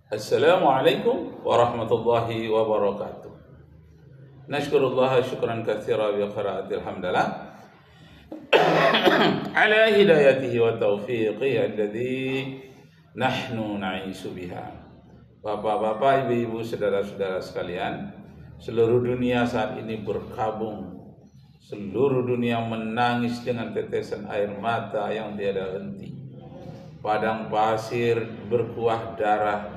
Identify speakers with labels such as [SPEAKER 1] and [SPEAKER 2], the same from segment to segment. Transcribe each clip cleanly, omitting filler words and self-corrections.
[SPEAKER 1] Assalamualaikum warahmatullahi wabarakatuh. Nashkurullah syukran katsira bi qiraatil hamdalah ala hidayatihi wa taufiqihi alladzi nahnu na'ishu biha. Bapak-bapak, ibu-ibu, saudara-saudara sekalian, seluruh dunia saat ini berkabung. Seluruh dunia menangis dengan tetesan air mata yang tiada henti. Padang pasir berkuah darah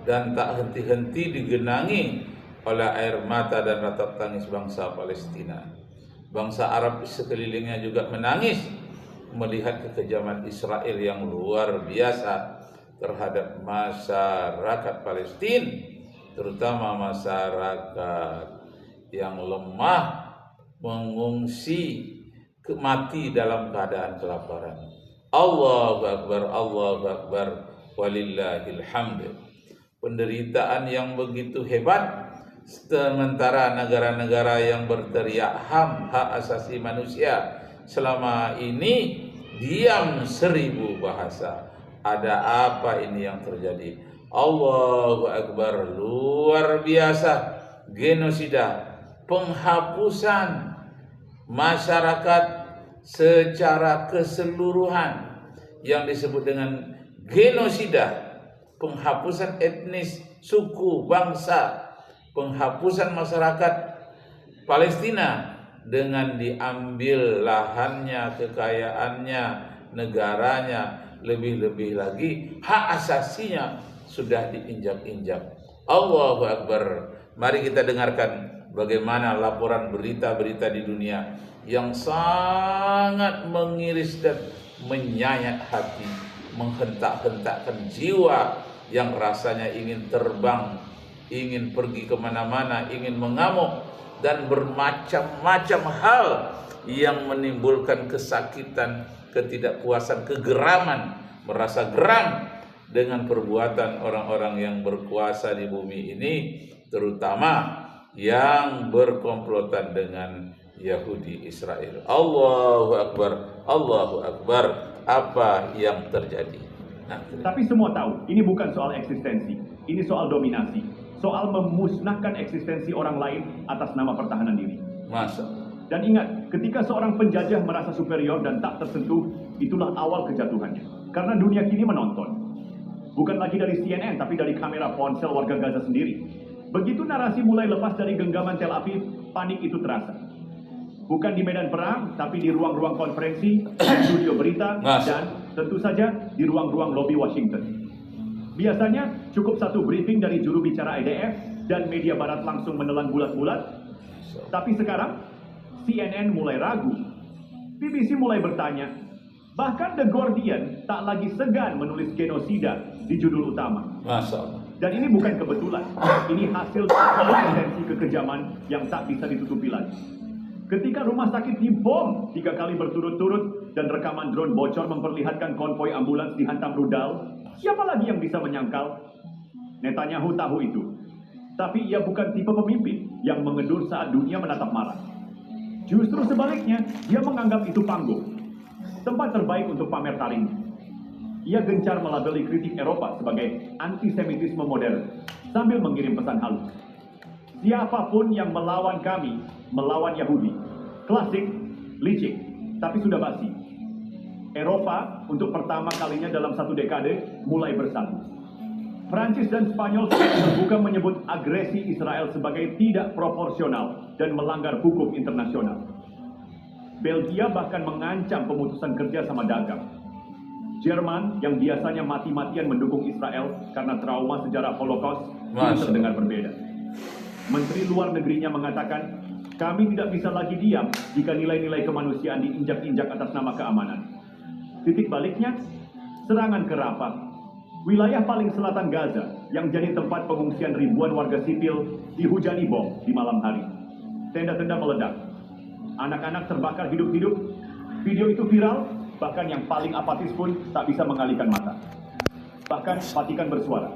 [SPEAKER 1] dan tak henti-henti digenangi oleh air mata dan ratap tangis bangsa Palestina. Bangsa Arab sekelilingnya juga menangis melihat kekejaman Israel yang luar biasa terhadap masyarakat Palestina, terutama masyarakat yang lemah, mengungsi, mati dalam keadaan kelaparan. Allahu Akbar, Allahu Akbar, walillahil hamd. Penderitaan yang begitu hebat, sementara negara-negara yang berteriak HAM, hak asasi manusia, selama ini diam 1000 bahasa. Ada apa ini yang terjadi? Allahu Akbar, luar biasa. Genosida, penghapusan masyarakat secara keseluruhan yang disebut dengan genosida. Penghapusan etnis, suku, bangsa, penghapusan masyarakat Palestina dengan diambil lahannya, kekayaannya, negaranya, lebih-lebih lagi hak asasinya sudah diinjak-injak. Allahu Akbar. Mari kita dengarkan bagaimana laporan berita-berita di dunia yang sangat mengiris dan menyayat hati, menghentak-hentakkan jiwa yang rasanya ingin terbang, ingin pergi kemana-mana, ingin mengamuk, dan bermacam-macam hal yang menimbulkan kesakitan, ketidakpuasan, kegeraman, merasa geram dengan perbuatan orang-orang yang berkuasa di bumi ini, terutama yang berkomplotan dengan Yahudi Israel. Allahu Akbar, Allahu Akbar. Apa yang terjadi?
[SPEAKER 2] Tapi semua tahu, ini bukan soal eksistensi, ini soal dominasi, soal memusnahkan eksistensi orang lain atas nama pertahanan diri.
[SPEAKER 1] Masa.
[SPEAKER 2] Dan ingat, ketika seorang penjajah merasa superior dan tak tersentuh, itulah awal kejatuhannya. Karena dunia kini menonton. Bukan lagi dari CNN, tapi dari kamera ponsel warga Gaza sendiri. Begitu narasi mulai lepas dari genggaman Tel Aviv, panik itu terasa. Bukan di medan perang, tapi di ruang-ruang konferensi, studio berita, dan tentu saja di ruang-ruang lobi Washington. Biasanya cukup satu briefing dari juru bicara IDF dan media barat langsung menelan bulat-bulat. Tapi sekarang, CNN mulai ragu, BBC mulai bertanya, bahkan The Guardian tak lagi segan menulis genosida di judul utama. Dan ini bukan kebetulan, ini hasil eksistensi kekejaman yang tak bisa ditutupi lagi. Ketika rumah sakit dibom 3 kali berturut-turut dan rekaman drone bocor memperlihatkan konvoi ambulans dihantam rudal, siapa lagi yang bisa menyangkal? Netanyahu tahu itu. Tapi ia bukan tipe pemimpin yang mengedur saat dunia menatap marah. Justru sebaliknya, dia menganggap itu panggung, tempat terbaik untuk pamer taringnya. Ia gencar melabeli kritik Eropa sebagai antisemitisme modern, sambil mengirim pesan halus. Siapapun yang melawan kami, melawan Yahudi. Klasik, licik, tapi sudah basi. Eropa untuk pertama kalinya dalam 1 dekade mulai bersatu. Prancis dan Spanyol terbuka menyebut agresi Israel sebagai tidak proporsional dan melanggar hukum internasional. Belgia bahkan mengancam pemutusan kerja sama dagang. Jerman yang biasanya mati-matian mendukung Israel karena trauma sejarah Holocaust terdengar berbeda. Menteri luar negerinya mengatakan, kami tidak bisa lagi diam jika nilai-nilai kemanusiaan diinjak-injak atas nama keamanan. Titik baliknya, serangan ke Rafah, wilayah paling selatan Gaza yang jadi tempat pengungsian ribuan warga sipil dihujani bom di malam hari. Tenda-tenda meledak, anak-anak terbakar hidup-hidup. Video itu viral, bahkan yang paling apatis pun tak bisa mengalihkan mata. Bahkan Vatikan bersuara.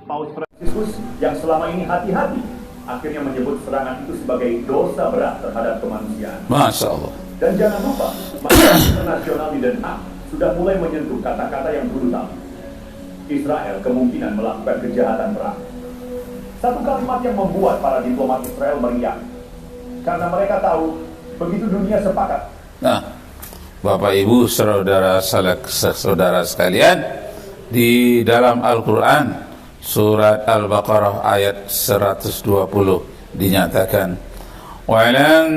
[SPEAKER 2] Paus Fransiskus yang selama ini hati-hati akhirnya menyebut serangan itu sebagai dosa berat terhadap kemanusiaan.
[SPEAKER 1] Masya Allah.
[SPEAKER 2] Dan jangan lupa, masyarakat internasional di Den Haag sudah mulai menyentuh kata-kata yang brutal. Israel kemungkinan melakukan kejahatan perang. Satu kalimat yang membuat para diplomat Israel meriang, karena mereka tahu begitu dunia sepakat.
[SPEAKER 1] Nah, Bapak Ibu saudara sekalian, di dalam Al-Quran surat Al-Baqarah ayat 120 dinyatakan, walan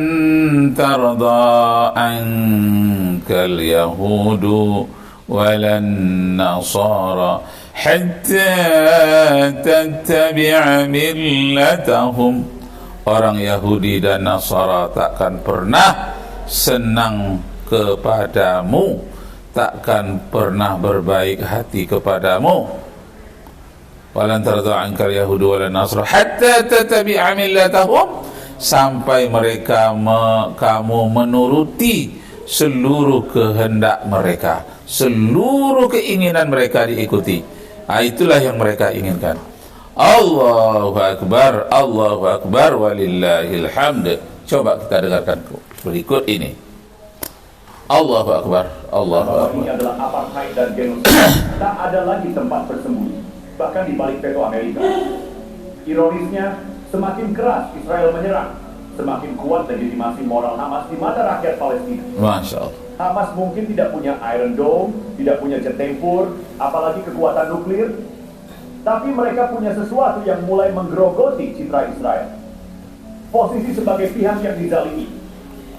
[SPEAKER 1] tarda ankal yahudu walan nasara hatta tattabi'a millatahum. Orang Yahudi dan Nasara takkan pernah senang kepadamu, takkan pernah berbaik hati kepadamu. Walan tarda ankal yahudu walan nasara hatta tattabi'a millatahum, sampai mereka kamu menuruti seluruh kehendak mereka, seluruh keinginan mereka diikuti. Itulah yang mereka inginkan. Allahu Akbar walillahil hamd. Coba kita dengarkan berikut ini. Allahu Akbar, Allahu Akbar.
[SPEAKER 2] Ini adalah apartheid dan genosida. Tak ada lagi tempat bersembunyi, bahkan di balik veto Amerika. Ironisnya, semakin keras Israel menyerang, semakin kuat legitimasi moral Hamas di mata rakyat Palestina.
[SPEAKER 1] Masya Allah.
[SPEAKER 2] Hamas mungkin tidak punya Iron Dome, tidak punya jet tempur, apalagi kekuatan nuklir, tapi mereka punya sesuatu yang mulai menggerogoti citra Israel. Posisi sebagai pihak yang dizalimi.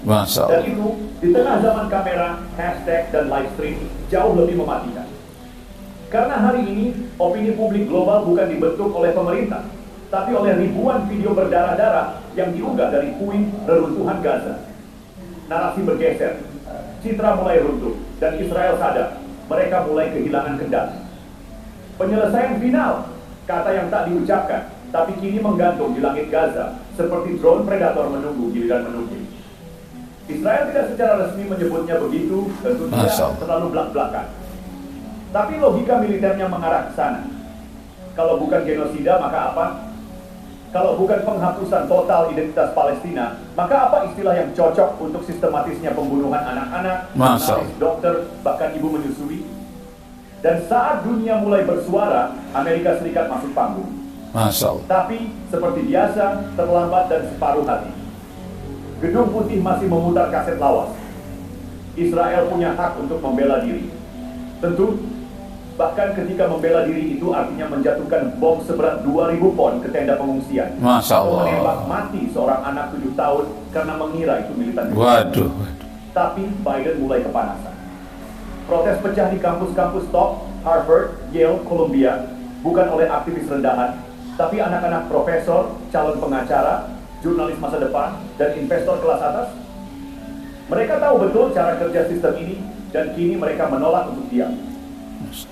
[SPEAKER 1] Masya
[SPEAKER 2] Dan
[SPEAKER 1] Allah.
[SPEAKER 2] itu, di tengah zaman kamera, hashtag, dan live stream, jauh lebih mematikan. Karena hari ini, opini publik global bukan dibentuk oleh pemerintah, tapi oleh ribuan video berdarah-darah yang diunggah dari puing reruntuhan Gaza. Narasi bergeser, citra mulai runtuh, dan Israel sadar, mereka mulai kehilangan kendali. Penyelesaian final, kata yang tak diucapkan, tapi kini menggantung di langit Gaza, seperti drone predator menunggu giliran menunggu. Israel tidak secara resmi menyebutnya begitu, tentu tidak terlalu belak-belakan. Tapi logika militernya mengarah ke sana. Kalau bukan genosida, maka apa? Kalau bukan penghapusan total identitas Palestina, maka apa istilah yang cocok untuk sistematisnya pembunuhan anak-anak, dokter, bahkan ibu menyusui? Dan saat dunia mulai bersuara, Amerika Serikat masuk panggung. Tapi seperti biasa, terlambat dan separuh hati. Gedung Putih masih memutar kaset lawas. Israel punya hak untuk membela diri. Tentu, bahkan ketika membela diri itu artinya menjatuhkan bom seberat 2000 pon ke tenda pengungsian. Atau menembak mati seorang anak 7 tahun karena mengira itu militan.
[SPEAKER 1] Waduh.
[SPEAKER 2] Tapi Biden mulai kepanasan. Protes pecah di kampus-kampus top, Harvard, Yale, Columbia, bukan oleh aktivis rendahan, tapi anak-anak profesor, calon pengacara, jurnalis masa depan, dan investor kelas atas. Mereka tahu betul cara kerja sistem ini, dan kini mereka menolak untuk diam.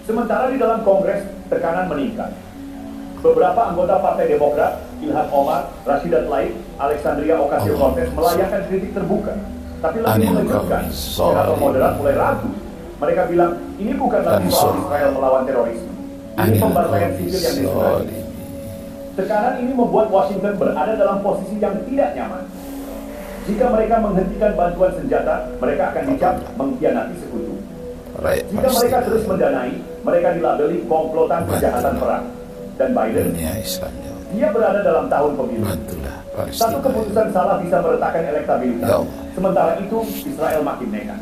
[SPEAKER 2] Sementara di dalam Kongres, tekanan meningkat. Beberapa anggota Partai Demokrat, Ilhan Omar, Rashida Tlaib, Alexandria Ocasio-Cortez melayangkan kritik terbuka. Tapi lebih mengejutkan, senator moderat mulai ragu. Mereka bilang, ini bukan lagi soal Israel melawan terorisme. Ini pembantaian sipil yang disengaja. Tekanan ini membuat Washington berada dalam posisi yang tidak nyaman. Jika mereka menghentikan bantuan senjata, mereka akan dicap mengkhianati sekutu. Jika mereka terus mendanai, mereka dilabeli komplotan kejahatan perang. Dan Biden, dia berada dalam tahun pemilu. Satu keputusan salah bisa meretakan elektabilitas. Sementara itu, Israel makin nekat.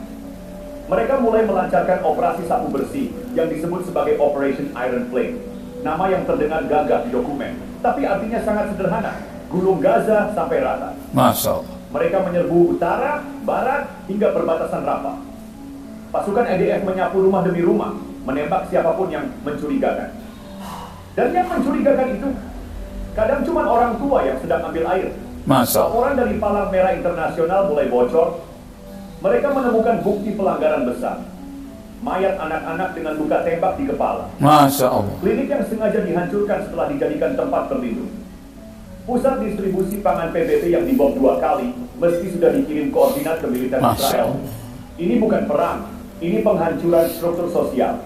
[SPEAKER 2] Mereka mulai melancarkan operasi sapu bersih yang disebut sebagai Operation Iron Flame. Nama yang terdengar gagah di dokumen, tapi artinya sangat sederhana. Gulung Gaza sampai rata.
[SPEAKER 1] Masya Allah.
[SPEAKER 2] Mereka menyerbu utara, barat, hingga perbatasan Rafah. Pasukan EDF menyapu rumah demi rumah, menembak siapapun yang mencurigakan. Dan yang mencurigakan itu kadang cuma orang tua yang sedang ambil air. Laporan dari Palang Merah Internasional mulai bocor. Mereka menemukan bukti pelanggaran besar. Mayat anak-anak dengan luka tembak di kepala.
[SPEAKER 1] Masya Allah.
[SPEAKER 2] Klinik yang sengaja dihancurkan setelah dijadikan tempat berlindung. Pusat distribusi pangan PBB yang dibom 2 kali, meski sudah dikirim koordinat ke militer Israel. Ini bukan perang, ini penghancuran struktur sosial.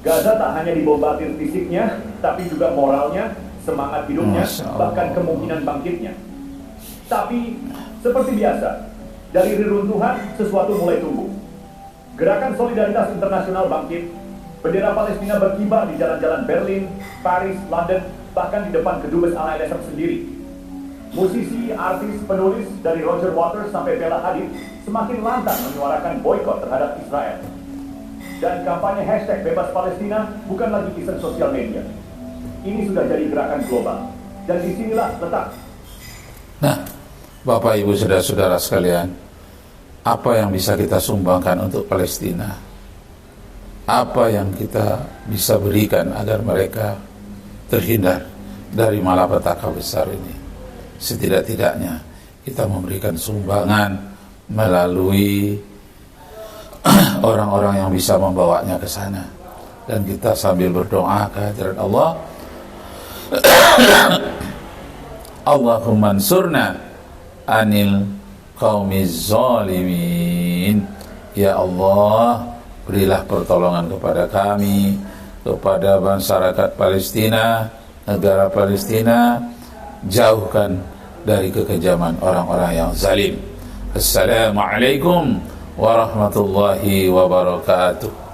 [SPEAKER 2] Gaza tak hanya dibombardir fisiknya, tapi juga moralnya, semangat hidupnya, bahkan kemungkinan bangkitnya. Tapi, seperti biasa, dari reruntuhan, sesuatu mulai tumbuh. Gerakan solidaritas internasional bangkit, Bendera Palestina berkibar di jalan-jalan Berlin, Paris, London, bahkan di depan kedubes Al-Aqsa sendiri. Musisi, artis, penulis dari Roger Waters sampai Bella Hadid semakin lantang menyuarakan boikot terhadap Israel. Dan kampanye hashtag bebas Palestina bukan lagi iseng sosial media. Ini sudah jadi gerakan global. Dan disinilah letak.
[SPEAKER 1] Nah, Bapak Ibu saudara-saudara sekalian, apa yang bisa kita sumbangkan untuk Palestina? Apa yang kita bisa berikan agar mereka terhindar dari malapetaka besar ini? Setidak-tidaknya kita memberikan sumbangan melalui orang-orang yang bisa membawanya ke sana, dan kita sambil berdoa kehadirat Allah, Allahumma ansurna anil qaumiz zalimin. Ya Allah, berilah pertolongan kepada kami, kepada masyarakat Palestina, negara Palestina, jauhkan dari kekejaman orang-orang yang zalim. Assalamualaikum warahmatullahi wabarakatuh.